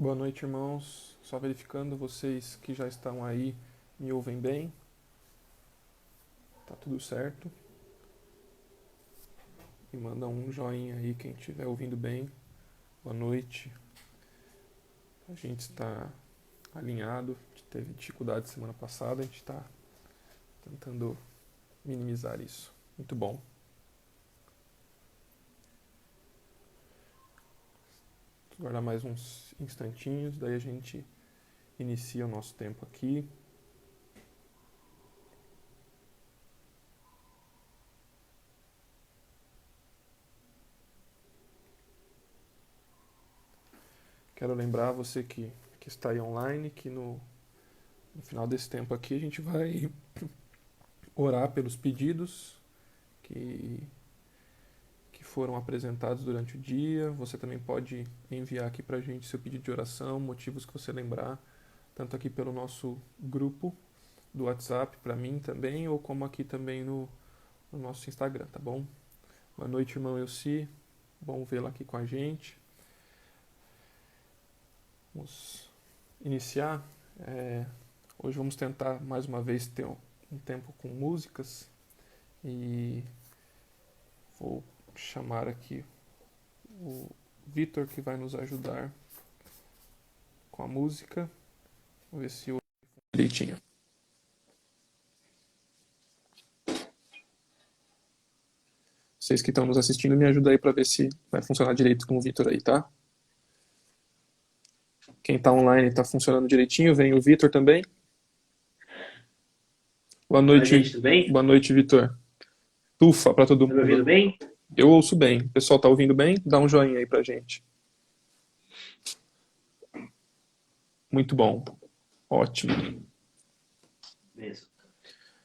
Boa noite, irmãos. Só verificando, vocês que já estão aí me ouvem bem? Tá tudo certo? Me manda um joinha aí quem estiver ouvindo bem. Boa noite. A gente está alinhado. A gente teve dificuldade semana passada, a gente está tentando minimizar isso. Muito bom. Vou guardar mais uns instantinhos, daí a gente inicia o nosso tempo aqui. Quero lembrar você que está aí online que no final desse tempo aqui a gente vai orar pelos pedidos que, que foram apresentados durante o dia. Você também pode enviar aqui para a gente seu pedido de oração, motivos que você lembrar, tanto aqui pelo nosso grupo do WhatsApp, para mim também, ou como aqui também no nosso Instagram, tá bom? Boa noite, irmão Elci. Bom vê-lo aqui com a gente. Vamos iniciar. Hoje vamos tentar mais uma vez ter um tempo com músicas e vou chamar aqui o Vitor que vai nos ajudar com a música. Vamos ver se eu direitinho. Vocês que estão nos assistindo, me ajudam aí para ver se vai funcionar direito com o Vitor aí, tá? Quem está online está funcionando direitinho. Vem o Vitor também. Boa Fala, noite, gente, tudo bem? boa noite, Vitor. Tufa para todo Tá me ouvindo mundo. bem? Eu ouço bem. O pessoal tá ouvindo bem? Dá um joinha aí pra gente. Muito bom. Ótimo. Mesmo.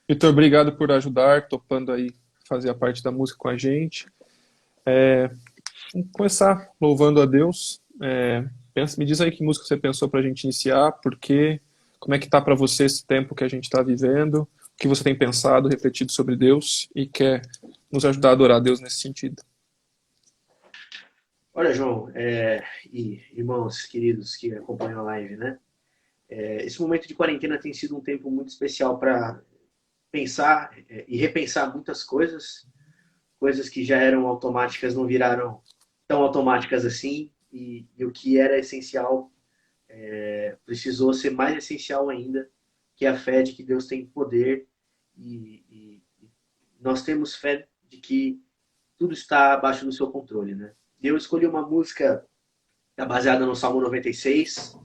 Vitor, obrigado por ajudar, topando aí fazer a parte da música com a gente. Vamos começar louvando a Deus. Me diz aí que música você pensou pra gente iniciar, por quê, como é que tá pra você esse tempo que a gente tá vivendo, o que você tem pensado, refletido sobre Deus e quer nos ajudar a adorar a Deus nesse sentido. Olha, João, e irmãos queridos que acompanham a live, né? Esse momento de quarentena tem sido um tempo muito especial para pensar e repensar muitas coisas, coisas que já eram automáticas não viraram tão automáticas assim, e o que era essencial precisou ser mais essencial ainda, que é a fé de que Deus tem poder e nós temos fé de que tudo está abaixo do seu controle, né? Eu escolhi uma música baseada no Salmo 96,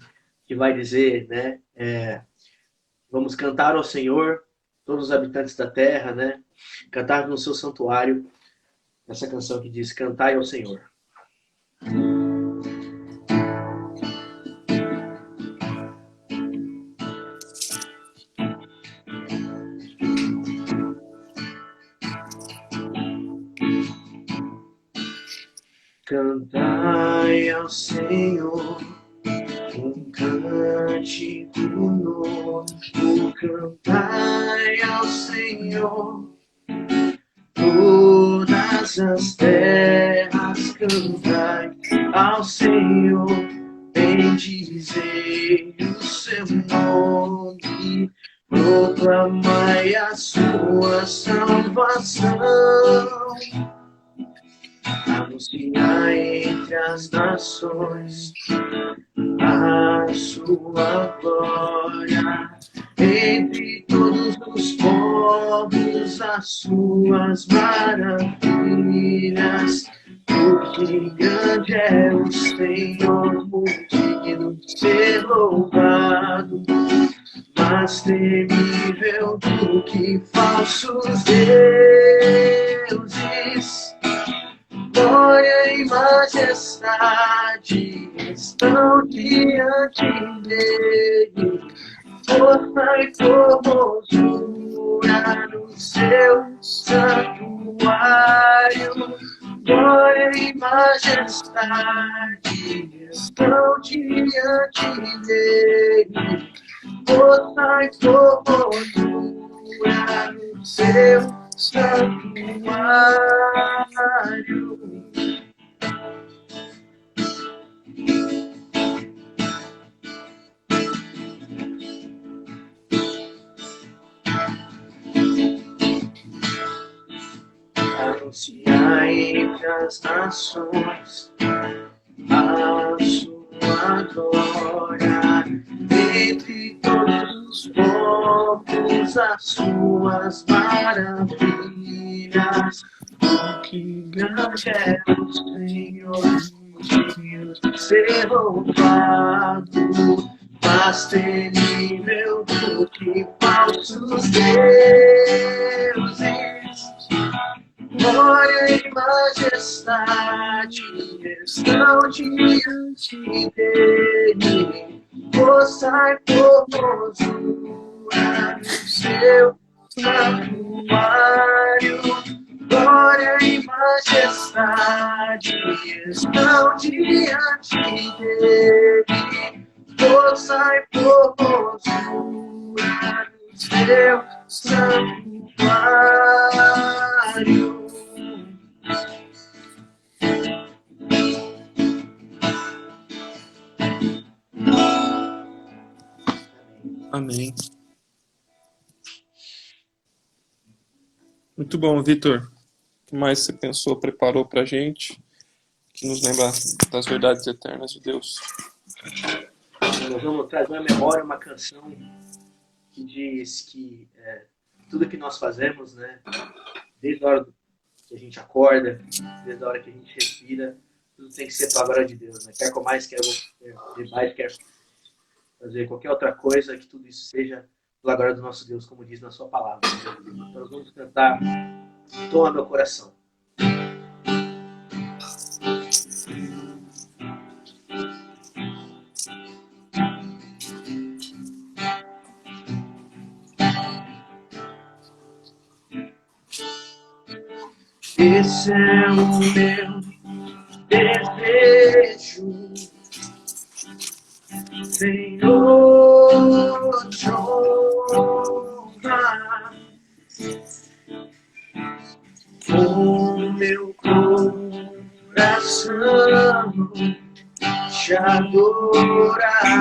que vai dizer, né, vamos cantar ao Senhor, todos os habitantes da terra, né, cantar no seu santuário, essa canção que diz, cantai ao Senhor. Cantai ao Senhor, um cântico novo, cantai ao Senhor, todas as terras cantai ao Senhor, bendizei o seu nome, proclamai a sua salvação. Anunciai entre as nações a sua glória, entre todos os povos as suas maravilhas, porque grande é o Senhor, muito digno de ser louvado, mais temível do que falsos deuses. Glória e majestade estão diante dele, força e formosura no seu santuário. Glória e majestade estão diante dele, força e formosura no seu santuário. anunciar entre as nações a sua glória, entre todos os povos as suas maravilhas. Que grande é o Senhor, digno de ser louvado, mas temível do que falsos deuses. Glória e majestade estão diante dele, força e formosura no seu santuário. Glória e majestade estão diante dele, força e formosura no seu santuário. Amém. Muito bom, Vitor. O que mais você pensou, preparou pra gente, que nos lembra das verdades eternas de Deus? Nós vamos trazer à memória uma canção que diz que tudo que nós fazemos, né, desde a hora que a gente acorda, desde a hora que a gente respira, tudo tem que ser para a glória de Deus, né? Quer comais, quer bebais, quer fazer qualquer outra coisa, que tudo isso seja pela glória do nosso Deus, como diz na sua palavra. Então nós vamos cantar Toma Meu Coração. Esse é o meu desejo, Senhor, te honrar com meu coração, te adorar.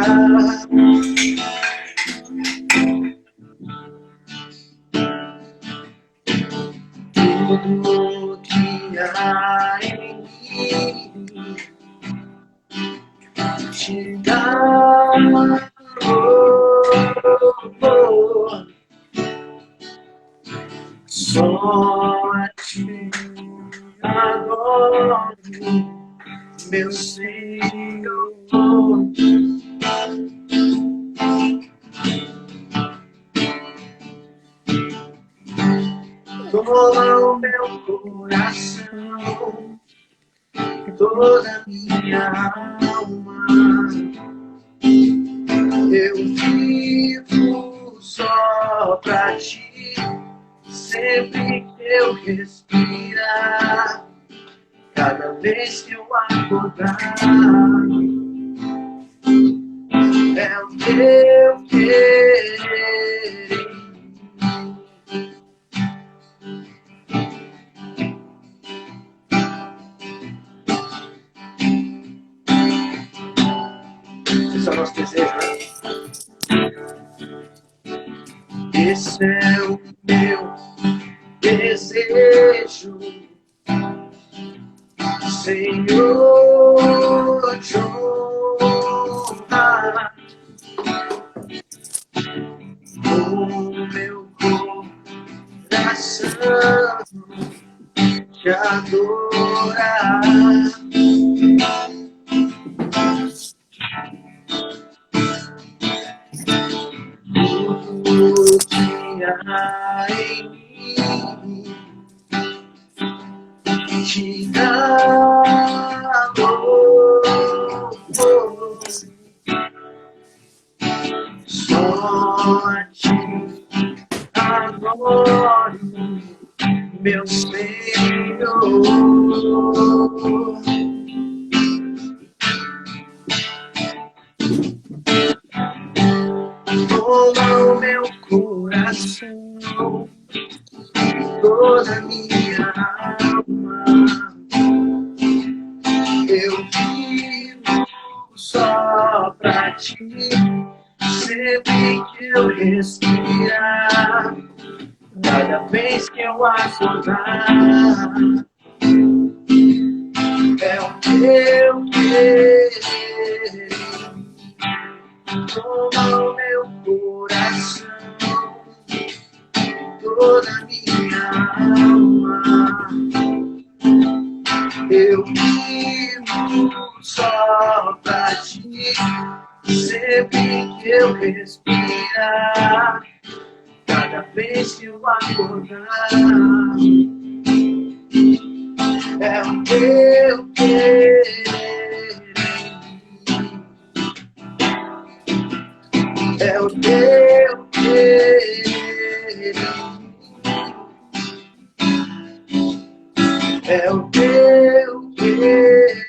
Tudo que há em mim te dá louvor, só a ti adoro, meu Senhor. Toma o meu coração, toda minha alma. Eu vivo só pra ti, sempre que eu respirar, cada vez que eu acordar. É o teu querer. Esse é o nosso desejo, né? Esse é o meu desejo, Senhor, te honrar com meu coração, te adorar. Tudo que há em mim te dá louvor, só a ti adoro, meu Senhor. Toma o meu coração, toda minha alma. Eu vivo só pra ti, sempre que eu respirar, Cada vez que eu acordar, é o teu querer. Toma o meu coração, toda a minha alma. Eu vivo só pra ti, sempre que eu respirar. Cada vez que eu acordar, é o teu querer. É o teu querer. É o teu querer.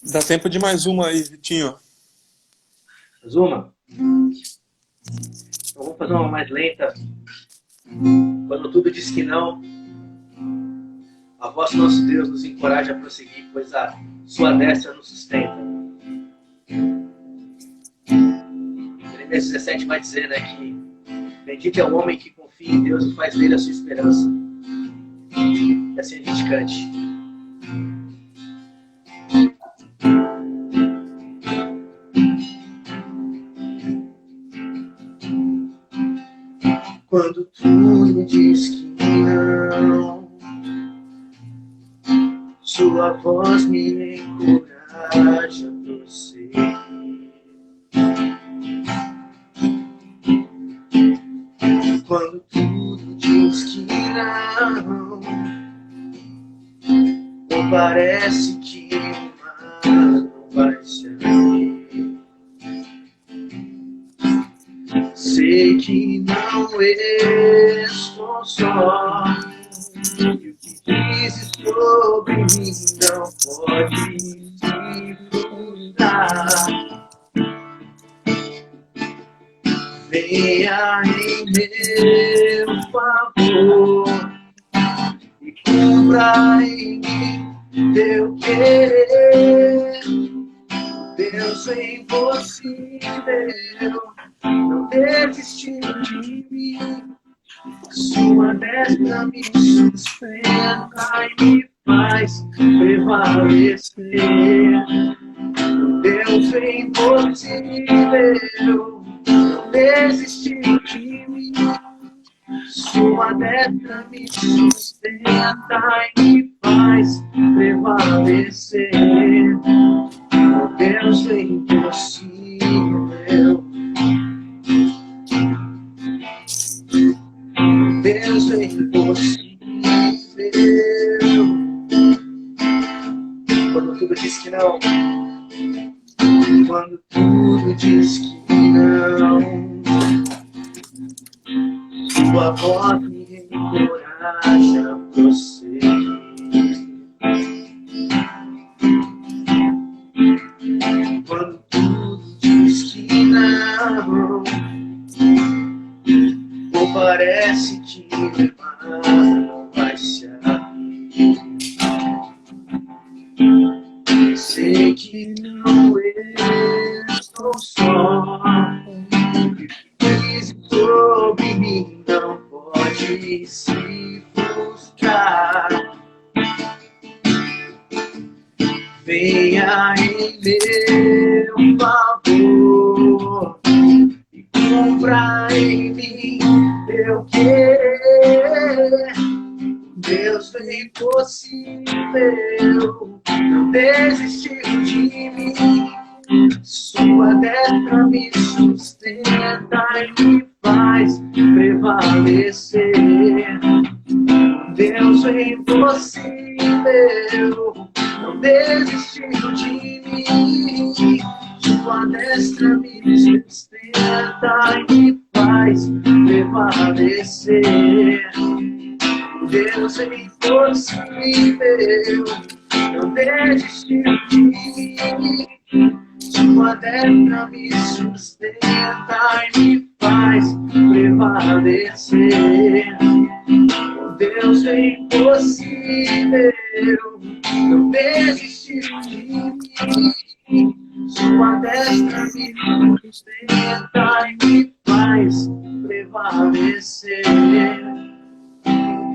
Dá tempo de mais uma aí, Vitinho. Zuma, então vamos fazer uma mais lenta. Quando tudo diz que não, a voz do nosso Deus nos encoraja a prosseguir, pois a sua destra nos sustenta. Jeremias 17 vai dizer, né, que bendito é o homem que confia em Deus e faz dele a sua esperança. E assim a gente cante. Quando tudo diz que não, sua voz me encoraja a prosseguir. Quando tudo diz que não, ou parece que o mar não vai se abrir. Sei que não estou só, e o que dizes sobre mim não pode se frustrar. Venha em meu favor e cumpra em mim teu querer. Deus é impossível, não desistiu de mim. Sua destra me sustenta e me faz prevalecer. Deus é impossível, não desistiu de mim. Sua destra me sustenta e me faz prevalecer. Deus é impossível. Deus é impossível. Quando tudo diz que não, quando tudo diz que não, sua voz me encoraja a prosseguir. Quando tudo diz que não, ou parece que o mar não vai se abrir. Sei que não estou só, e o que diz sobre mim não pode se frustrar. Venha em meu favor e cumpra em mim teu querer. Deus é impossível, não desistiu de mim. Sua destra me sustenta e me faz prevalecer. Deus é impossível, não desistiu de mim. Sua destra me sustenta e me faz prevalecer. Deus é impossível, não desistiu de mim. Sua destra me sustenta e me faz prevalecer. Deus é impossível, não desistir de mim. Sua destra me sustenta e me faz prevalecer.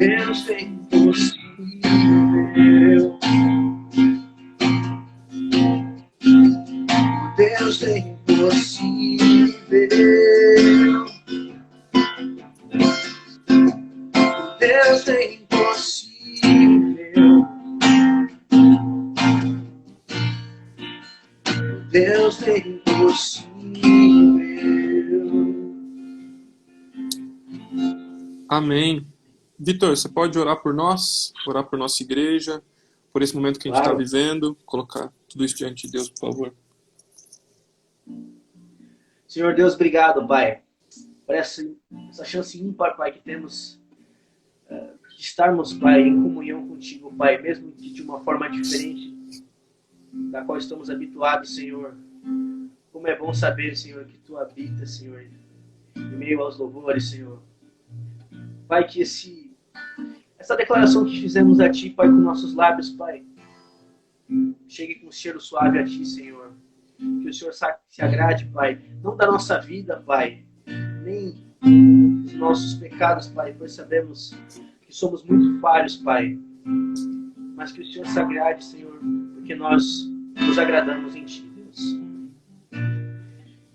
Deus é impossível. Deus é impossível. Deus é impossível. Deus é impossível. Amém. Vitor, você pode orar por nós, orar por nossa igreja, por esse momento que a gente está Claro. vivendo, colocar tudo isso diante de Deus, por favor. Senhor Deus, obrigado, Pai, por essa chance ímpar, Pai, que temos de estarmos, Pai, em comunhão contigo, Pai, mesmo que de uma forma diferente da qual estamos habituados, Senhor. Como é bom saber, Senhor, que Tu habitas, Senhor, em meio aos louvores, Senhor. Pai, que essa declaração que fizemos a Ti, Pai, com nossos lábios, Pai, chegue com um cheiro suave a Ti, Senhor. Que o Senhor se agrade, Pai, não da nossa vida, Pai, nem dos nossos pecados, Pai, pois sabemos que somos muito falhos, Pai, mas que o Senhor se agrade, Senhor, porque nós nos agradamos em Ti, Deus.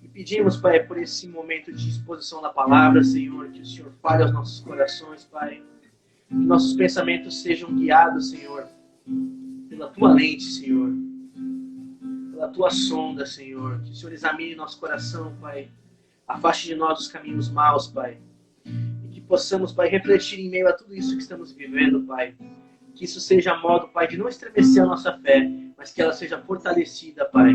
E pedimos, Pai, por esse momento de exposição da palavra, Senhor, que o Senhor fale aos nossos corações, Pai, que nossos pensamentos sejam guiados, Senhor, pela Tua lente, Senhor, pela Tua sonda, Senhor, que o Senhor examine nosso coração, Pai, afaste de nós os caminhos maus, Pai, e que possamos, Pai, refletir em meio a tudo isso que estamos vivendo, Pai, que isso seja modo, Pai, de não estremecer a nossa fé, mas que ela seja fortalecida, Pai,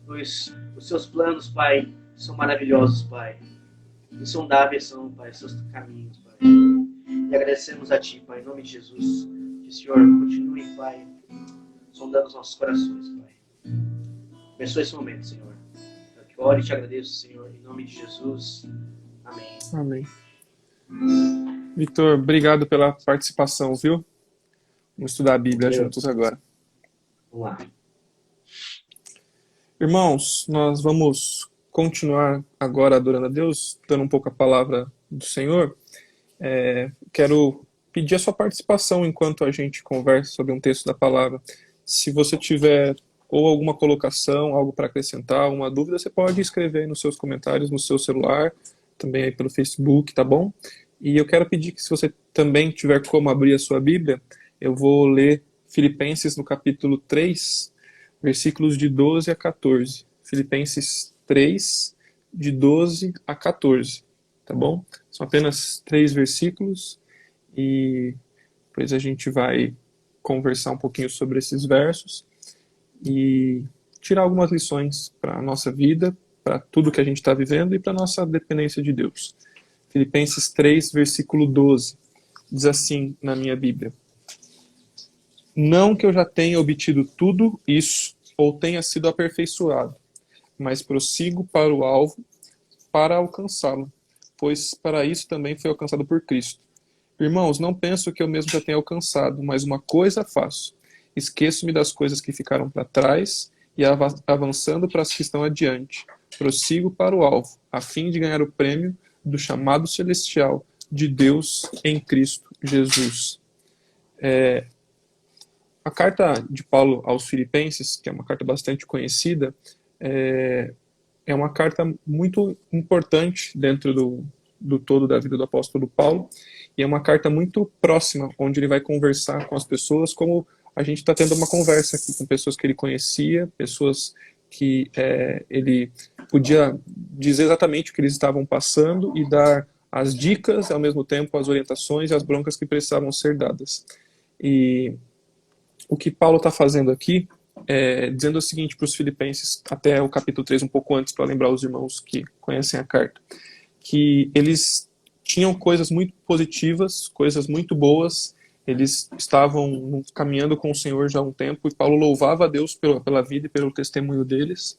pois os Seus planos, Pai, são maravilhosos, Pai, insondáveis são, Pai, Seus caminhos, Pai, e agradecemos a Ti, Pai, em nome de Jesus, que o Senhor continue, Pai, sondando os nossos corações, Pai. Abençoe esse momento, Senhor. Eu que oro e te agradeço, Senhor, em nome de Jesus. Amém. Amém. Vitor, obrigado pela participação, viu? Vamos estudar a Bíblia juntos agora. Vamos lá. Irmãos, nós vamos continuar agora adorando a Deus, dando um pouco a palavra do Senhor. Quero pedir a sua participação enquanto a gente conversa sobre um texto da palavra. Se você tiver ou alguma colocação, algo para acrescentar, uma dúvida, você pode escrever aí nos seus comentários, no seu celular, também aí pelo Facebook, tá bom? E eu quero pedir que, se você também tiver como abrir a sua Bíblia, eu vou ler Filipenses no capítulo 3, versículos de 12 a 14. Filipenses 3, de 12 a 14, tá bom? São apenas 3 versículos e depois a gente vai conversar um pouquinho sobre esses versos e tirar algumas lições para a nossa vida, para tudo que a gente está vivendo e para a nossa dependência de Deus. Filipenses 3, versículo 12, diz assim na minha Bíblia: Não que eu já tenha obtido tudo isso ou tenha sido aperfeiçoado, mas prossigo para o alvo para alcançá-lo, pois para isso também fui alcançado por Cristo. Irmãos, não penso que eu mesmo já tenha alcançado, mas uma coisa faço: esqueço-me das coisas que ficaram para trás e avançando para as que estão adiante, prossigo para o alvo, a fim de ganhar o prêmio do chamado celestial de Deus em Cristo Jesus. A carta de Paulo aos Filipenses, que é uma carta bastante conhecida, é uma carta muito importante dentro do todo da vida do apóstolo Paulo, e é uma carta muito próxima, onde ele vai conversar com as pessoas, como a gente está tendo uma conversa aqui com pessoas que ele conhecia, pessoas que ele podia dizer exatamente o que eles estavam passando e dar as dicas, ao mesmo tempo as orientações e as broncas que precisavam ser dadas. E o que Paulo está fazendo aqui é dizendo o seguinte para os filipenses, até o capítulo 3, um pouco antes, para lembrar os irmãos que conhecem a carta, que eles tinham coisas muito positivas, coisas muito boas, eles estavam caminhando com o Senhor já há um tempo, e Paulo louvava a Deus pela vida e pelo testemunho deles,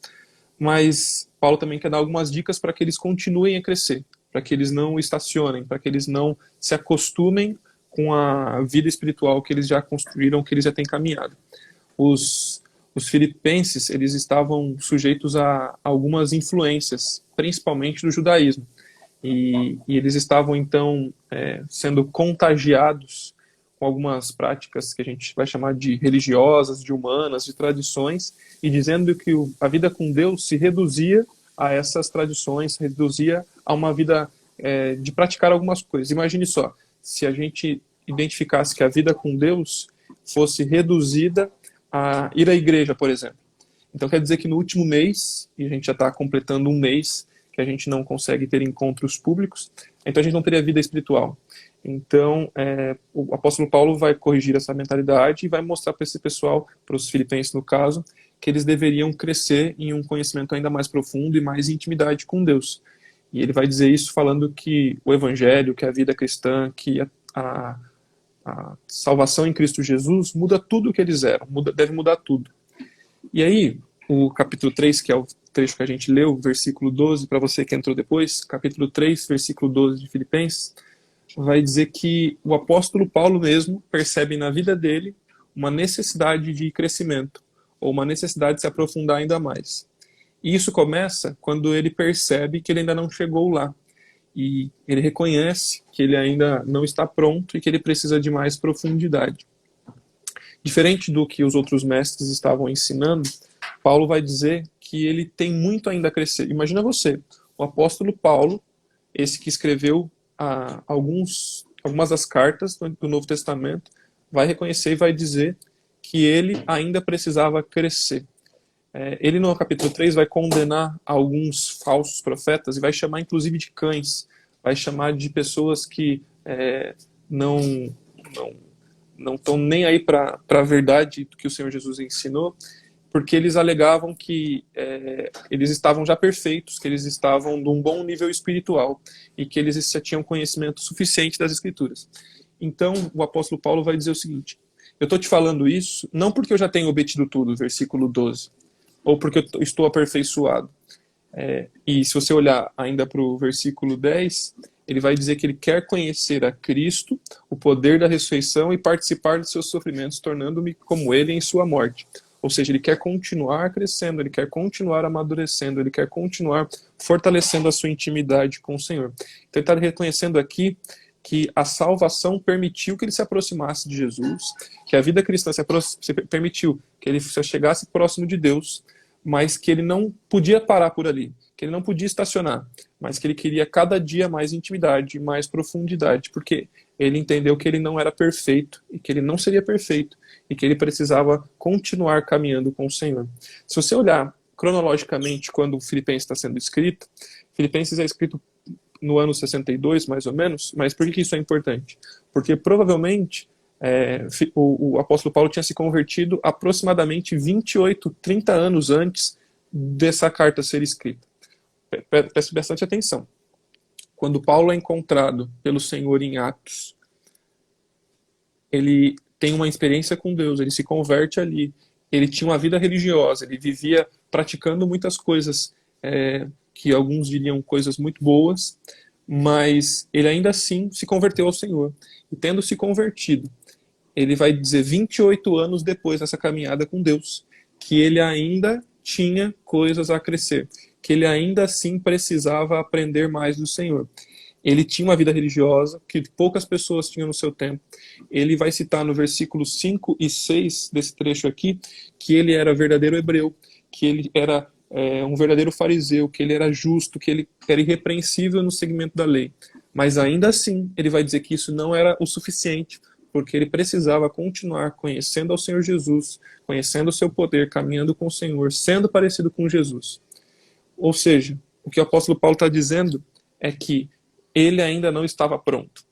mas Paulo também quer dar algumas dicas para que eles continuem a crescer, para que eles não estacionem, para que eles não se acostumem com a vida espiritual que eles já construíram, que eles já têm caminhado. Os filipenses, eles estavam sujeitos a algumas influências, principalmente do judaísmo. E eles estavam, então, sendo contagiados com algumas práticas que a gente vai chamar de religiosas, de humanas, de tradições, e dizendo que a vida com Deus se reduzia a essas tradições, reduzia a uma vida de praticar algumas coisas. Imagine só, se a gente identificasse que a vida com Deus fosse reduzida a ir à igreja, por exemplo. Então quer dizer que no último mês, e a gente já está completando um mês, que a gente não consegue ter encontros públicos, então a gente não teria vida espiritual. Então, o apóstolo Paulo vai corrigir essa mentalidade e vai mostrar para esse pessoal, para os filipenses no caso, que eles deveriam crescer em um conhecimento ainda mais profundo e mais intimidade com Deus. E ele vai dizer isso falando que o evangelho, que a vida cristã, que a salvação em Cristo Jesus muda tudo o que eles eram, deve mudar tudo. E aí, o capítulo 3, que é o trecho que a gente leu, versículo 12, para você que entrou depois, capítulo 3, versículo 12 de Filipenses, vai dizer que o apóstolo Paulo mesmo percebe na vida dele uma necessidade de crescimento, ou uma necessidade de se aprofundar ainda mais. E isso começa quando ele percebe que ele ainda não chegou lá. E ele reconhece que ele ainda não está pronto e que ele precisa de mais profundidade. Diferente do que os outros mestres estavam ensinando, Paulo vai dizer que ele tem muito ainda a crescer. Imagina você, o apóstolo Paulo, esse que escreveu algumas das cartas do Novo Testamento, vai reconhecer e vai dizer que ele ainda precisava crescer. Ele no capítulo 3 vai condenar alguns falsos profetas e vai chamar inclusive de cães, vai chamar de pessoas que não estão nem aí para a verdade que o Senhor Jesus ensinou, porque eles alegavam que eles estavam já perfeitos, que eles estavam num bom nível espiritual e que eles já tinham conhecimento suficiente das Escrituras. Então o apóstolo Paulo vai dizer o seguinte: eu estou te falando isso não porque eu já tenho obtido tudo, versículo 12, ou porque eu estou aperfeiçoado. E se você olhar ainda para o versículo 10, ele vai dizer que ele quer conhecer a Cristo, o poder da ressurreição e participar de seus sofrimentos, tornando-me como ele em sua morte. Ou seja, ele quer continuar crescendo, ele quer continuar amadurecendo, ele quer continuar fortalecendo a sua intimidade com o Senhor. Então ele está reconhecendo aqui que a salvação permitiu que ele se aproximasse de Jesus, que a vida cristã permitiu que ele chegasse próximo de Deus, mas que ele não podia parar por ali, que ele não podia estacionar, mas que ele queria cada dia mais intimidade, mais profundidade, porque ele entendeu que ele não era perfeito e que ele não seria perfeito e que ele precisava continuar caminhando com o Senhor. Se você olhar cronologicamente quando o Filipenses está sendo escrito, Filipenses é escrito no ano 62, mais ou menos, mas por que isso é importante? Porque provavelmente o apóstolo Paulo tinha se convertido aproximadamente 28, 30 anos antes dessa carta ser escrita. Preste bastante atenção. Quando Paulo é encontrado pelo Senhor em Atos, ele tem uma experiência com Deus, ele se converte ali, ele tinha uma vida religiosa, ele vivia praticando muitas coisas que alguns diriam coisas muito boas, mas ele ainda assim se converteu ao Senhor. E tendo se convertido, ele vai dizer 28 anos depois dessa caminhada com Deus, que ele ainda tinha coisas a crescer, que ele ainda assim precisava aprender mais do Senhor. Ele tinha uma vida religiosa que poucas pessoas tinham no seu tempo. Ele vai citar no versículo 5 e 6 desse trecho aqui que ele era verdadeiro hebreu, que ele era um verdadeiro fariseu, que ele era justo, que ele era irrepreensível no segmento da lei. Mas ainda assim, ele vai dizer que isso não era o suficiente, porque ele precisava continuar conhecendo ao Senhor Jesus, conhecendo o seu poder, caminhando com o Senhor, sendo parecido com Jesus. Ou seja, o que o apóstolo Paulo está dizendo é que ele ainda não estava pronto.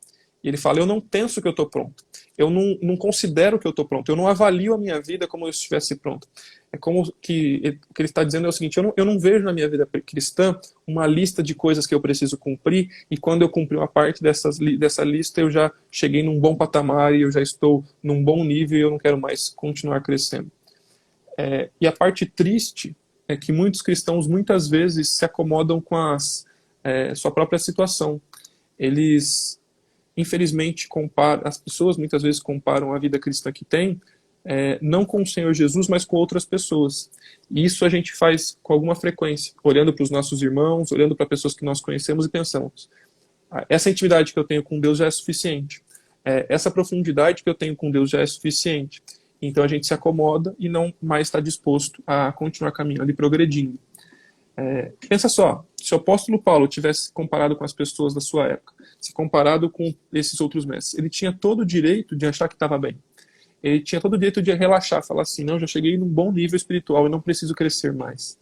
E ele fala, eu não penso que eu estou pronto. Eu não considero que eu estou pronto. Eu não avalio a minha vida como eu estivesse pronto. É como que o que ele está dizendo é o seguinte, eu não vejo na minha vida cristã uma lista de coisas que eu preciso cumprir e quando eu cumprir uma parte dessa lista eu já cheguei num bom patamar e eu já estou num bom nível e eu não quero mais continuar crescendo. E a parte triste é que muitos cristãos muitas vezes se acomodam com as sua própria situação. Eles, infelizmente, as pessoas muitas vezes comparam a vida cristã que tem, não com o Senhor Jesus, mas com outras pessoas. E isso a gente faz com alguma frequência, olhando para os nossos irmãos, olhando para pessoas que nós conhecemos e pensamos: essa intimidade que eu tenho com Deus já é suficiente. Essa profundidade que eu tenho com Deus já é suficiente. Então a gente se acomoda e não mais está disposto a continuar caminhando e progredindo. Pensa só, se o apóstolo Paulo tivesse comparado com as pessoas da sua época, se comparado com esses outros mestres, ele tinha todo o direito de achar que estava bem. Ele tinha todo o direito de relaxar, falar assim: não, já cheguei num bom nível espiritual e não preciso crescer mais.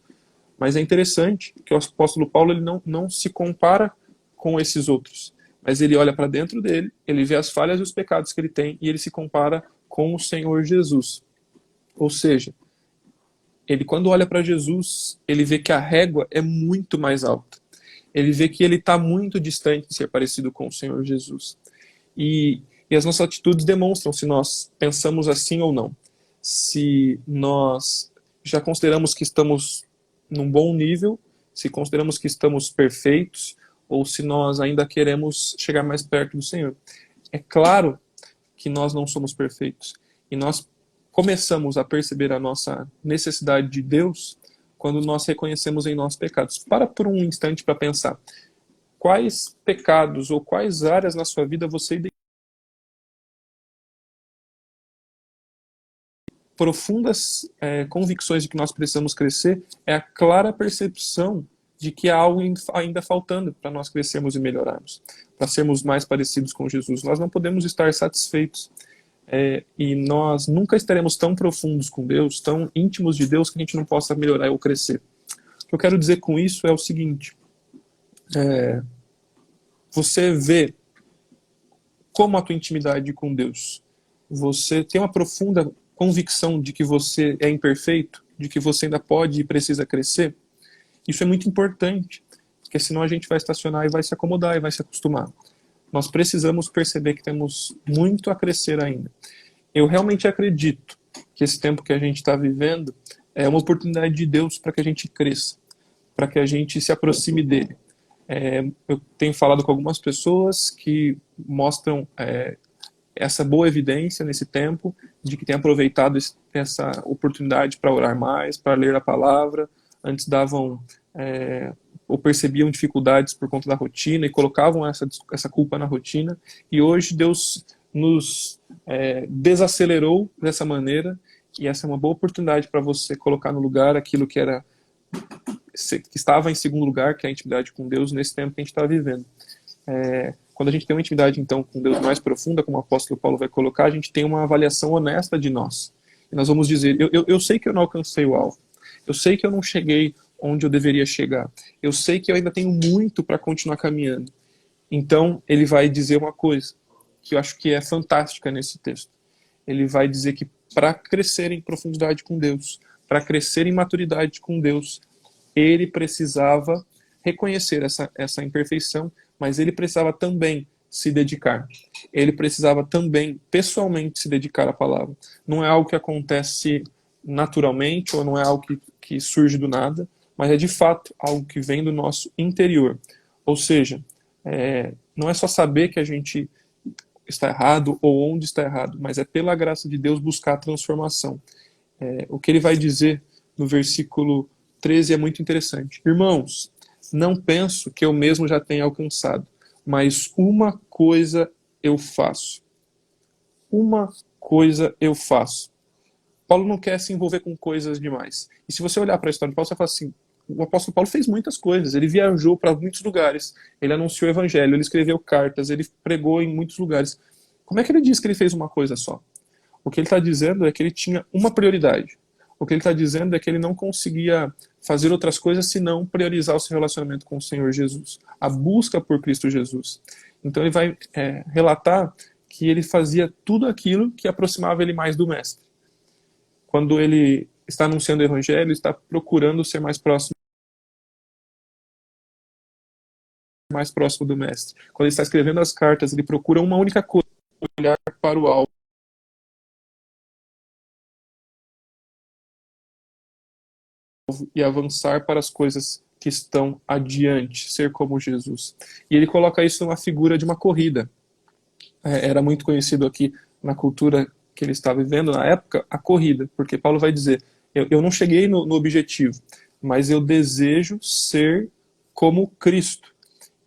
Mas é interessante que o apóstolo Paulo ele não se compara com esses outros, mas ele olha para dentro dele, ele vê as falhas e os pecados que ele tem e ele se compara com o Senhor Jesus. Ou seja, ele, quando olha para Jesus, ele vê que a régua é muito mais alta. Ele vê que ele está muito distante de ser parecido com o Senhor Jesus. E as nossas atitudes demonstram se nós pensamos assim ou não. Se nós já consideramos que estamos num bom nível, se consideramos que estamos perfeitos, ou se nós ainda queremos chegar mais perto do Senhor. É claro que nós não somos perfeitos. E nós começamos a perceber a nossa necessidade de Deus quando nós reconhecemos em nós pecados. Para por um instante para pensar. Quais pecados ou quais áreas na sua vida você identifica profundas convicções de que nós precisamos crescer? É a clara percepção de que há algo ainda faltando para nós crescermos e melhorarmos, para sermos mais parecidos com Jesus. Nós não podemos estar satisfeitos. E nós nunca estaremos tão profundos com Deus, tão íntimos de Deus, que a gente não possa melhorar ou crescer. O que eu quero dizer com isso é o seguinte: você vê como a tua intimidade com Deus, você tem uma profunda convicção de que você é imperfeito, de que você ainda pode e precisa crescer. Isso é muito importante, porque senão a gente vai estacionar e vai se acomodar e vai se acostumar. Nós precisamos perceber que temos muito a crescer ainda. Eu realmente acredito que esse tempo que a gente está vivendo é uma oportunidade de Deus para que a gente cresça, para que a gente se aproxime dele. Eu tenho falado com algumas pessoas que mostram essa boa evidência nesse tempo de que tem aproveitado essa oportunidade para orar mais, para ler a palavra. Antes davam ou percebiam dificuldades por conta da rotina e colocavam essa culpa na rotina. E hoje Deus nos desacelerou dessa maneira, e essa é uma boa oportunidade para você colocar no lugar aquilo que estava em segundo lugar, que é a intimidade com Deus nesse tempo que a gente está vivendo. Quando a gente tem uma intimidade então com Deus mais profunda, como o apóstolo Paulo vai colocar, a gente tem uma avaliação honesta de nós. E nós vamos dizer: eu sei que eu não alcancei o alvo, eu sei que eu não cheguei onde eu deveria chegar, eu sei que eu ainda tenho muito para continuar caminhando. Então ele vai dizer uma coisa que eu acho que é fantástica nesse texto. Ele vai dizer que para crescer em profundidade com Deus, para crescer em maturidade com Deus, ele precisava reconhecer essa imperfeição, mas ele precisava também se dedicar. Ele precisava também, pessoalmente, se dedicar à palavra. Não é algo que acontece naturalmente, ou não é algo que surge do nada, mas é de fato algo que vem do nosso interior. Ou seja, não é só saber que a gente está errado ou onde está errado, mas é pela graça de Deus buscar a transformação. O que ele vai dizer no versículo 13 é muito interessante. Irmãos, não penso que eu mesmo já tenha alcançado, mas uma coisa eu faço. Uma coisa eu faço. Paulo não quer se envolver com coisas demais. E se você olhar para a história de Paulo, você fala assim: o apóstolo Paulo fez muitas coisas, ele viajou para muitos lugares, ele anunciou o evangelho, ele escreveu cartas, ele pregou em muitos lugares. Como é que ele diz que ele fez uma coisa só? O que ele está dizendo é que ele tinha uma prioridade. O que ele está dizendo é que ele não conseguia fazer outras coisas senão priorizar o seu relacionamento com o Senhor Jesus, a busca por Cristo Jesus. Então ele vai relatar que ele fazia tudo aquilo que aproximava ele mais do Mestre. Quando ele está anunciando o evangelho, está procurando ser mais próximo do Mestre. Quando ele está escrevendo as cartas, ele procura uma única coisa: olhar para o alvo e avançar para as coisas que estão adiante, ser como Jesus. E ele coloca isso numa figura de uma corrida. Era muito conhecido aqui na cultura que ele estava vivendo na época, a corrida, porque Paulo vai dizer, eu não cheguei no objetivo, mas eu desejo ser como Cristo,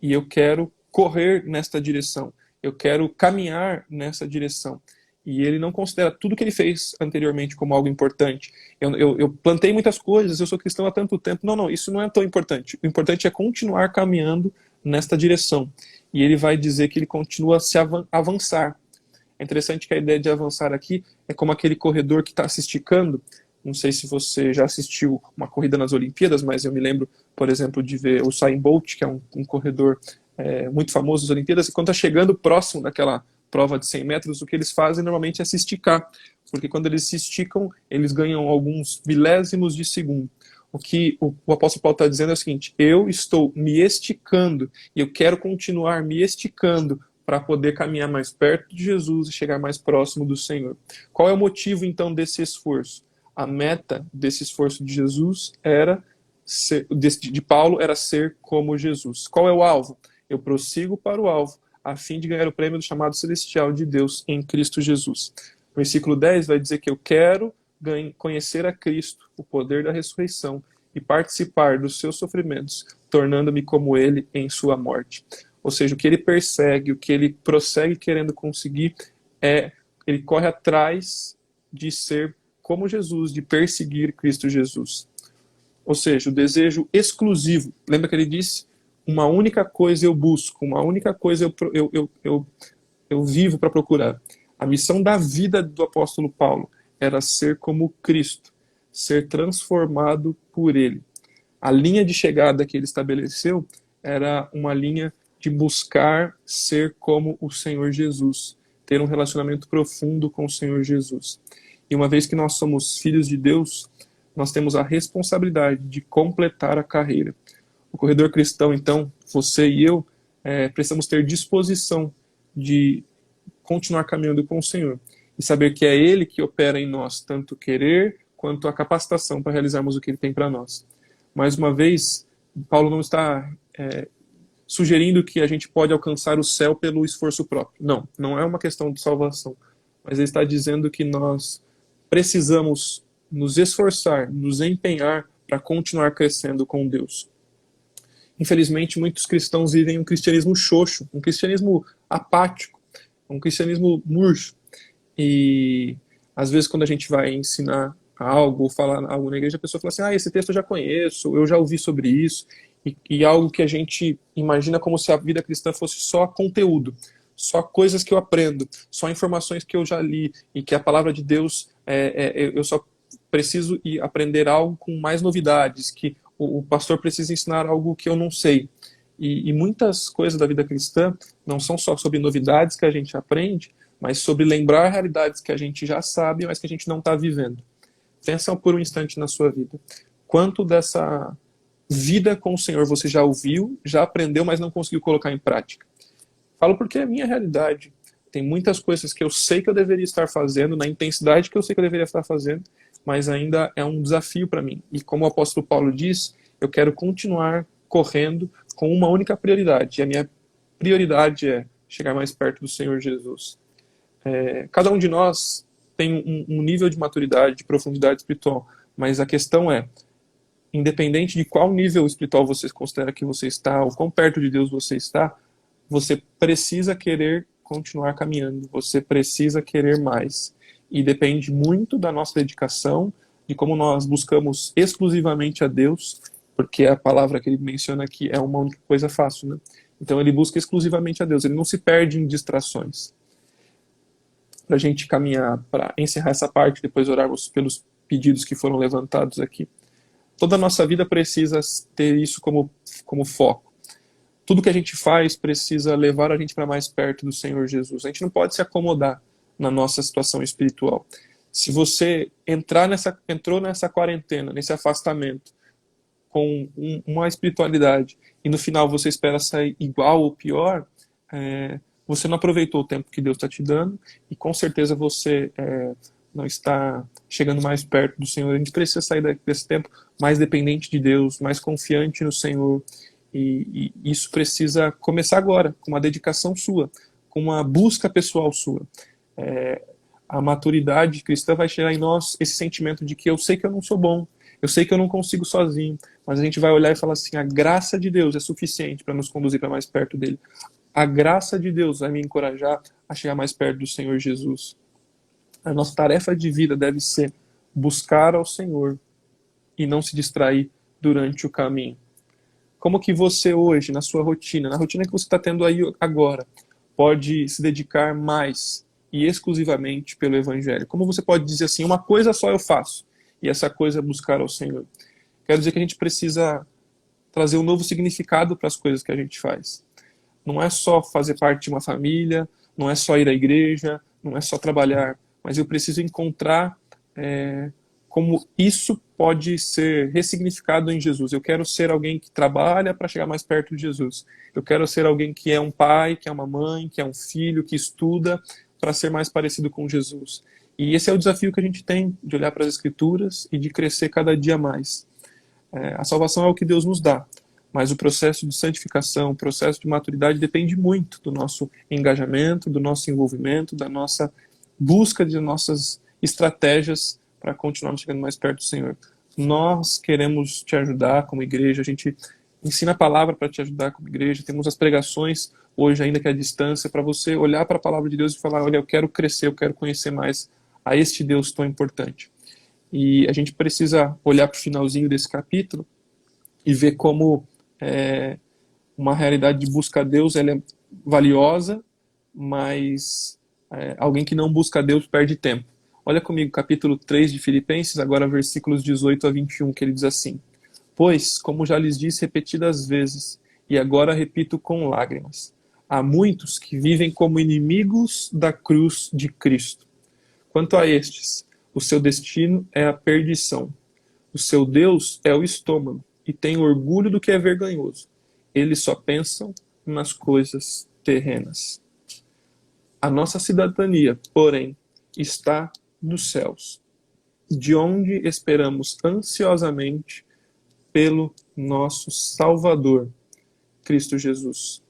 e eu quero correr nesta direção, eu quero caminhar nessa direção. E ele não considera tudo que ele fez anteriormente como algo importante. Eu plantei muitas coisas, eu sou cristão há tanto tempo. Não, isso não é tão importante. O importante é continuar caminhando nesta direção. E ele vai dizer que ele continua a se avançar. É interessante que a ideia de avançar aqui é como aquele corredor que está se esticando. Não sei se você já assistiu uma corrida nas Olimpíadas, mas eu me lembro, por exemplo, de ver o Usain Bolt, que é um corredor muito famoso das Olimpíadas, e quando está chegando próximo daquela prova de 100 metros, o que eles fazem normalmente é se esticar, porque quando eles se esticam, eles ganham alguns milésimos de segundo. O que o apóstolo Paulo está dizendo é o seguinte, eu estou me esticando, e eu quero continuar me esticando para poder caminhar mais perto de Jesus e chegar mais próximo do Senhor. Qual é o motivo, então, desse esforço? A meta desse esforço de Jesus de Paulo era ser como Jesus. Qual é o alvo? Eu prossigo para o alvo, a fim de ganhar o prêmio do chamado celestial de Deus em Cristo Jesus. O versículo 10 vai dizer que eu quero conhecer a Cristo, o poder da ressurreição, e participar dos seus sofrimentos, tornando-me como ele em sua morte. Ou seja, o que ele persegue, o que ele prossegue querendo conseguir, ele corre atrás de ser como Jesus, de perseguir Cristo Jesus. Ou seja, o desejo exclusivo. Lembra que ele disse? Uma única coisa eu busco, uma única coisa eu vivo para procurar. A missão da vida do apóstolo Paulo era ser como Cristo, ser transformado por ele. A linha de chegada que ele estabeleceu era uma linha de buscar ser como o Senhor Jesus, ter um relacionamento profundo com o Senhor Jesus. E uma vez que nós somos filhos de Deus, nós temos a responsabilidade de completar a carreira. O corredor cristão, então, você e eu, precisamos ter disposição de continuar caminhando com o Senhor e saber que é Ele que opera em nós, tanto o querer quanto a capacitação para realizarmos o que Ele tem para nós. Mais uma vez, Paulo não está sugerindo que a gente pode alcançar o céu pelo esforço próprio. Não é uma questão de salvação, mas ele está dizendo que nós precisamos nos esforçar, nos empenhar para continuar crescendo com Deus. Infelizmente, muitos cristãos vivem um cristianismo xoxo, um cristianismo apático, um cristianismo murcho. E, às vezes, quando a gente vai ensinar algo ou falar algo na igreja, a pessoa fala assim, esse texto eu já conheço, eu já ouvi sobre isso. E algo que a gente imagina como se a vida cristã fosse só conteúdo, só coisas que eu aprendo, só informações que eu já li, e que a palavra de Deus, eu só preciso aprender algo com mais novidades, que o pastor precisa ensinar algo que eu não sei. E muitas coisas da vida cristã não são só sobre novidades que a gente aprende, mas sobre lembrar realidades que a gente já sabe, mas que a gente não está vivendo. Pensa por um instante na sua vida. Quanto dessa vida com o Senhor você já ouviu, já aprendeu, mas não conseguiu colocar em prática? Falo porque é a minha realidade. Tem muitas coisas que eu sei que eu deveria estar fazendo, na intensidade que eu sei que eu deveria estar fazendo, mas ainda é um desafio para mim. E como o apóstolo Paulo diz, eu quero continuar correndo com uma única prioridade. E a minha prioridade é chegar mais perto do Senhor Jesus. Cada um de nós tem um nível de maturidade, de profundidade espiritual, mas a questão é, independente de qual nível espiritual você considera que você está, ou quão perto de Deus você está, você precisa querer continuar caminhando, você precisa querer mais. E depende muito da nossa dedicação, de como nós buscamos exclusivamente a Deus, porque a palavra que ele menciona aqui é uma única coisa fácil, né? Então ele busca exclusivamente a Deus, ele não se perde em distrações. Para a gente caminhar, para encerrar essa parte, depois orarmos pelos pedidos que foram levantados aqui. Toda a nossa vida precisa ter isso como foco. Tudo que a gente faz precisa levar a gente para mais perto do Senhor Jesus. A gente não pode se acomodar na nossa situação espiritual. Se você entrou nessa quarentena, nesse afastamento, com uma espiritualidade, e no final você espera sair igual ou pior, você não aproveitou o tempo que Deus está te dando, e com certeza você não está chegando mais perto do Senhor. A gente precisa sair desse tempo mais dependente de Deus, mais confiante no Senhor. E isso precisa começar agora, com uma dedicação sua, com uma busca pessoal sua. A maturidade cristã vai gerar em nós esse sentimento de que eu sei que eu não sou bom, eu sei que eu não consigo sozinho, mas a gente vai olhar e falar assim, a graça de Deus é suficiente para nos conduzir para mais perto dele. A graça de Deus vai me encorajar a chegar mais perto do Senhor Jesus. A nossa tarefa de vida deve ser buscar ao Senhor e não se distrair durante o caminho. Como que você hoje, na sua rotina, na rotina que você está tendo aí agora, pode se dedicar mais e exclusivamente pelo Evangelho? Como você pode dizer assim, uma coisa só eu faço, e essa coisa é buscar ao Senhor? Quero dizer que a gente precisa trazer um novo significado para as coisas que a gente faz. Não é só fazer parte de uma família, não é só ir à igreja, não é só trabalhar, mas eu preciso encontrar como isso pode ser ressignificado em Jesus. Eu quero ser alguém que trabalha para chegar mais perto de Jesus. Eu quero ser alguém que é um pai, que é uma mãe, que é um filho, que estuda para ser mais parecido com Jesus. E esse é o desafio que a gente tem, de olhar para as Escrituras e de crescer cada dia mais. A salvação é o que Deus nos dá, mas o processo de santificação, o processo de maturidade depende muito do nosso engajamento, do nosso envolvimento, da nossa busca de nossas estratégias para continuarmos chegando mais perto do Senhor. Nós queremos te ajudar como igreja, a gente ensina a palavra para te ajudar como igreja, temos as pregações hoje ainda que é a distância, para você olhar para a palavra de Deus e falar, olha, eu quero crescer, eu quero conhecer mais a este Deus tão importante. E a gente precisa olhar para o finalzinho desse capítulo e ver como uma realidade de busca a Deus ela é valiosa, mas alguém que não busca a Deus perde tempo. Olha comigo, capítulo 3 de Filipenses, agora versículos 18 a 21, que ele diz assim: Pois, como já lhes disse repetidas vezes, e agora repito com lágrimas, há muitos que vivem como inimigos da cruz de Cristo. Quanto a estes, o seu destino é a perdição. O seu Deus é o estômago, e tem orgulho do que é vergonhoso. Eles só pensam nas coisas terrenas. A nossa cidadania, porém, está nos céus, de onde esperamos ansiosamente pelo nosso Salvador, Cristo Jesus,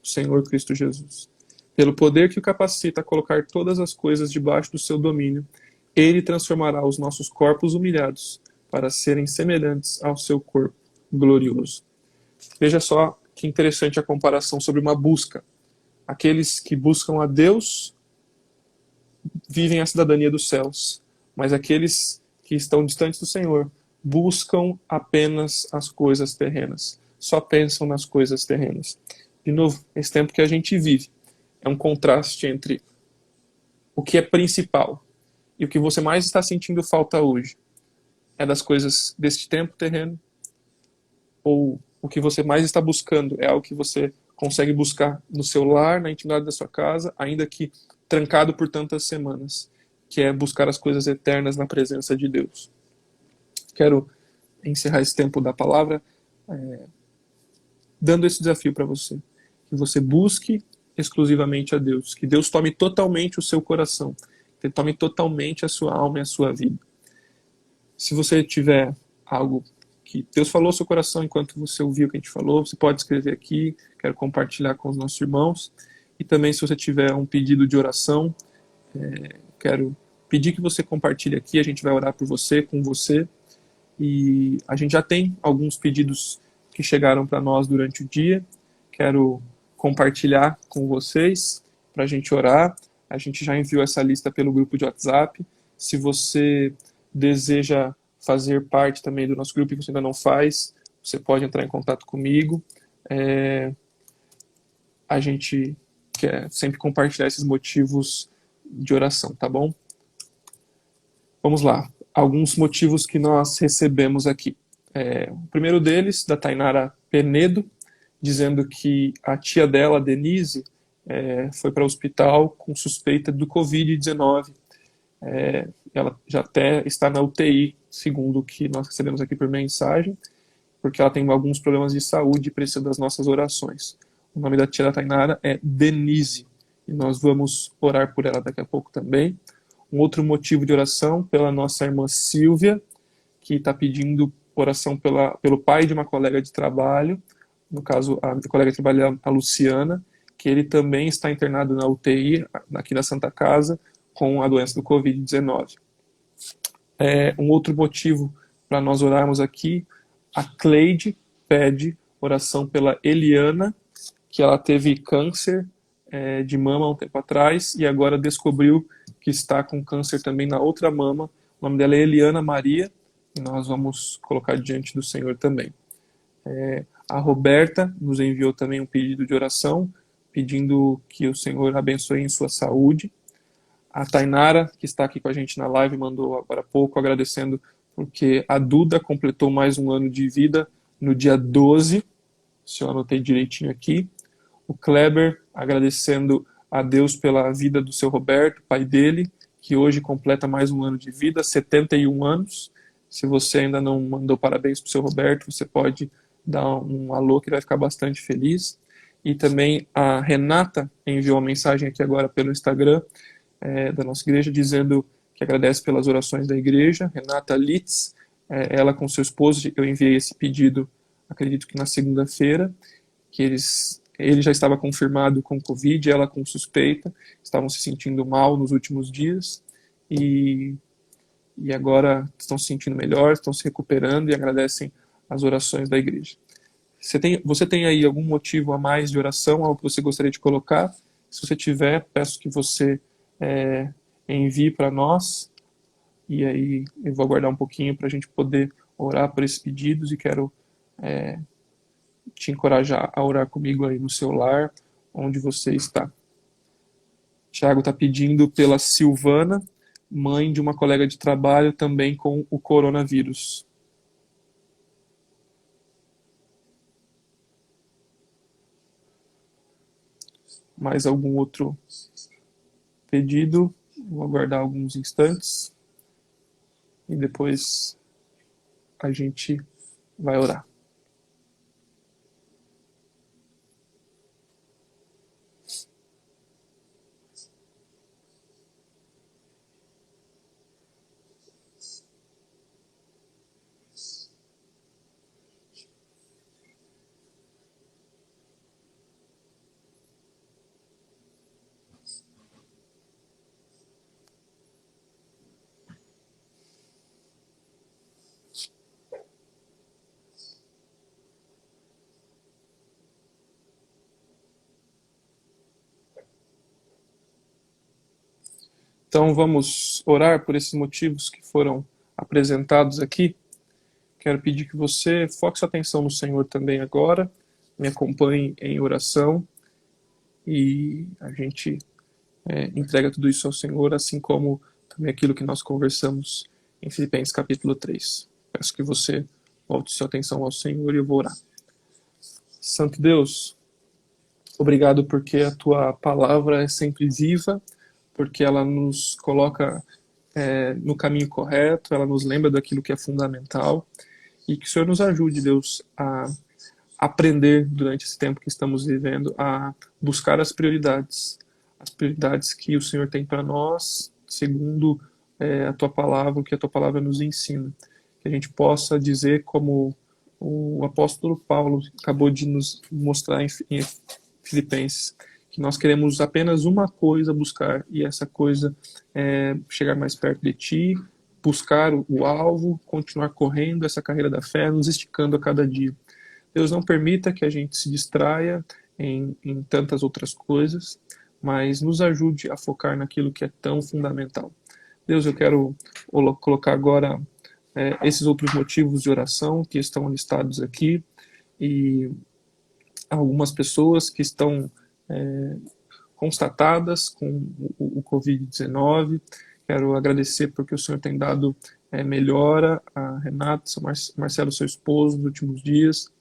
o Senhor Cristo Jesus. Pelo poder que o capacita a colocar todas as coisas debaixo do seu domínio, ele transformará os nossos corpos humilhados para serem semelhantes ao seu corpo glorioso. Veja só que interessante a comparação sobre uma busca. Aqueles que buscam a Deus vivem a cidadania dos céus, mas aqueles que estão distantes do Senhor buscam apenas as coisas terrenas, só pensam nas coisas terrenas. De novo, esse tempo que a gente vive é um contraste entre o que é principal e o que você mais está sentindo falta hoje. É das coisas deste tempo terreno, ou o que você mais está buscando é algo que você consegue buscar no seu lar, na intimidade da sua casa, ainda que trancado por tantas semanas, que é buscar as coisas eternas na presença de Deus. Quero encerrar esse tempo da palavra dando esse desafio para você, que você busque exclusivamente a Deus, que Deus tome totalmente o seu coração, que Ele tome totalmente a sua alma e a sua vida. Se você tiver algo que Deus falou ao seu coração enquanto você ouviu o que a gente falou, você pode escrever aqui, quero compartilhar com os nossos irmãos. E também, se você tiver um pedido de oração, quero pedir que você compartilhe aqui, a gente vai orar por você, com você. E a gente já tem alguns pedidos que chegaram para nós durante o dia, quero compartilhar com vocês para a gente orar. A gente já enviou essa lista pelo grupo de WhatsApp. Se você deseja fazer parte também do nosso grupo e você ainda não faz, você pode entrar em contato comigo. A gente quer sempre compartilhar esses motivos de oração, tá bom? Vamos lá. Alguns motivos que nós recebemos aqui. O primeiro deles, da Tainara Penedo, dizendo que a tia dela, Denise, foi para o hospital com suspeita do Covid-19. Ela já até está na UTI, segundo o que nós recebemos aqui por mensagem, porque ela tem alguns problemas de saúde e precisa das nossas orações. O nome da tia da Tainara é Denise, e nós vamos orar por ela daqui a pouco também. Um outro motivo de oração pela nossa irmã Silvia, que está pedindo oração pelo pai de uma colega de trabalho, no caso, a colega de trabalho, a Luciana, que ele também está internado na UTI, aqui na Santa Casa, com a doença do Covid-19. Um outro motivo para nós orarmos aqui, a Cleide pede oração pela Eliana, que ela teve câncer de mama há um tempo atrás e agora descobriu que está com câncer também na outra mama. O nome dela é Eliana Maria e nós vamos colocar diante do Senhor também. A Roberta nos enviou também um pedido de oração, pedindo que o Senhor abençoe em sua saúde. A Tainara, que está aqui com a gente na live, mandou agora há pouco, agradecendo porque a Duda completou mais um ano de vida no dia 12, se eu anotei direitinho aqui. O Kleber, agradecendo a Deus pela vida do seu Roberto, pai dele, que hoje completa mais um ano de vida, 71 anos. Se você ainda não mandou parabéns para o seu Roberto, você pode dar um alô que vai ficar bastante feliz. E também a Renata enviou uma mensagem aqui agora pelo Instagram da nossa igreja, dizendo que agradece pelas orações da igreja. Renata Litz, ela com seu esposo, eu enviei esse pedido, acredito que na segunda-feira, que ele já estava confirmado com Covid, ela com suspeita, estavam se sentindo mal nos últimos dias e agora estão se sentindo melhor, estão se recuperando e agradecem as orações da igreja. Você tem aí algum motivo a mais de oração, algo que você gostaria de colocar? Se você tiver, peço que você envie para nós e aí eu vou aguardar um pouquinho para a gente poder orar por esses pedidos e quero te encorajar a orar comigo aí no seu lar, onde você está. Tiago está pedindo pela Silvana, mãe de uma colega de trabalho também com o coronavírus. Mais algum outro pedido? Vou aguardar alguns instantes e depois a gente vai orar. Então vamos orar por esses motivos que foram apresentados aqui. Quero pedir que você foque sua atenção no Senhor também agora, me acompanhe em oração e a gente entrega tudo isso ao Senhor, assim como também aquilo que nós conversamos em Filipenses capítulo 3. Peço que você volte sua atenção ao Senhor e eu vou orar. Santo Deus, obrigado porque a tua palavra é sempre viva, porque ela nos coloca no caminho correto, ela nos lembra daquilo que é fundamental e que o Senhor nos ajude, Deus, a aprender durante esse tempo que estamos vivendo a buscar as prioridades que o Senhor tem para nós, segundo a tua palavra, o que a tua palavra nos ensina. Que a gente possa dizer como o apóstolo Paulo acabou de nos mostrar em Filipenses, que nós queremos apenas uma coisa buscar, e essa coisa é chegar mais perto de ti, buscar o alvo, continuar correndo essa carreira da fé, nos esticando a cada dia. Deus, não permita que a gente se distraia em tantas outras coisas, mas nos ajude a focar naquilo que é tão fundamental. Deus, eu quero colocar agora esses outros motivos de oração que estão listados aqui e algumas pessoas que estão constatadas com o Covid-19. Quero agradecer porque o Senhor tem dado melhora a Renata, Marcelo, seu esposo, nos últimos dias,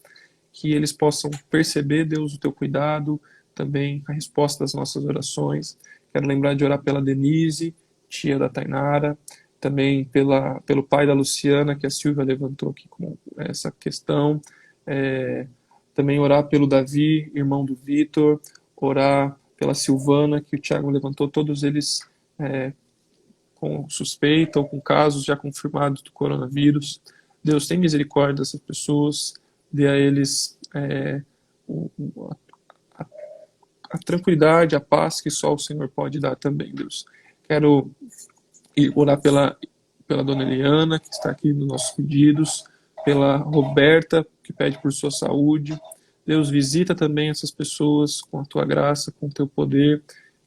que eles possam perceber, Deus, o teu cuidado, também a resposta das nossas orações. Quero lembrar de orar pela Denise, tia da Tainara, também pelo pai da Luciana, que a Silvia levantou aqui com essa questão. Também orar pelo Davi, irmão do Vitor, orar pela Silvana, que o Tiago levantou, todos eles com suspeita ou com casos já confirmados do coronavírus. Deus, tem misericórdia dessas pessoas, dê a eles a, a tranquilidade, a paz que só o Senhor pode dar também, Deus. Quero orar pela dona Eliana, que está aqui nos nossos pedidos, pela Roberta, que pede por sua saúde. Deus, visita também essas pessoas com a tua graça, com o teu poder.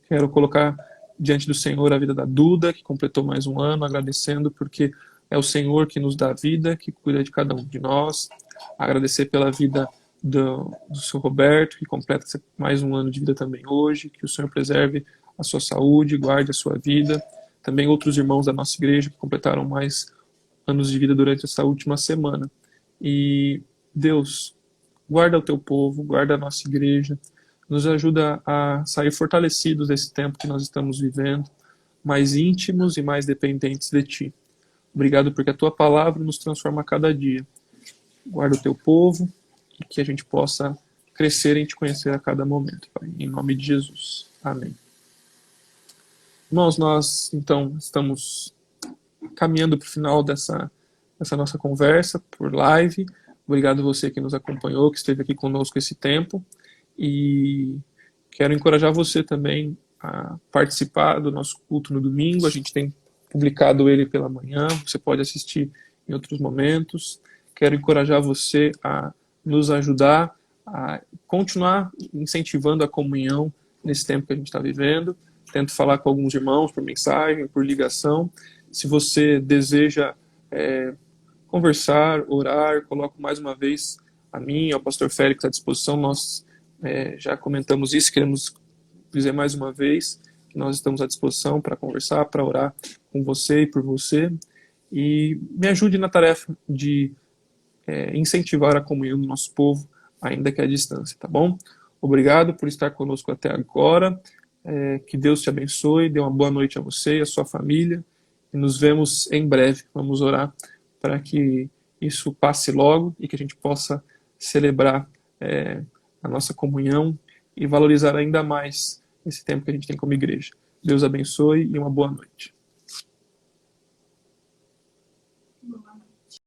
Quero colocar diante do Senhor a vida da Duda, que completou mais um ano, agradecendo porque é o Senhor que nos dá a vida, que cuida de cada um de nós. Agradecer pela vida do seu Roberto, que completa mais um ano de vida também hoje. Que o Senhor preserve a sua saúde, guarde a sua vida. Também outros irmãos da nossa igreja que completaram mais anos de vida durante essa última semana. E Deus, guarda o teu povo, guarda a nossa igreja, nos ajuda a sair fortalecidos desse tempo que nós estamos vivendo, mais íntimos e mais dependentes de Ti. Obrigado porque a Tua palavra nos transforma a cada dia. Guarda o Teu povo e que a gente possa crescer em Te conhecer a cada momento, Pai. Em nome de Jesus. Amém. Irmãos, nós então estamos caminhando para o final dessa nossa conversa por live. Obrigado você que nos acompanhou, que esteve aqui conosco esse tempo. E quero encorajar você também a participar do nosso culto no domingo. A gente tem publicado ele pela manhã, você pode assistir em outros momentos. Quero encorajar você a nos ajudar a continuar incentivando a comunhão nesse tempo que a gente está vivendo. Tento falar com alguns irmãos por mensagem, por ligação. Se você deseja conversar, orar, coloco mais uma vez a mim, ao pastor Félix à disposição. Nós já comentamos isso, queremos dizer mais uma vez que nós estamos à disposição para conversar, para orar com você e por você. E me ajude na tarefa de incentivar a comunhão do nosso povo, ainda que à distância, tá bom? Obrigado por estar conosco até agora. Que Deus te abençoe, dê uma boa noite a você e a sua família. E nos vemos em breve. Vamos orar para que isso passe logo e que a gente possa celebrar a nossa comunhão e valorizar ainda mais esse tempo que a gente tem como igreja. Deus abençoe e uma boa noite.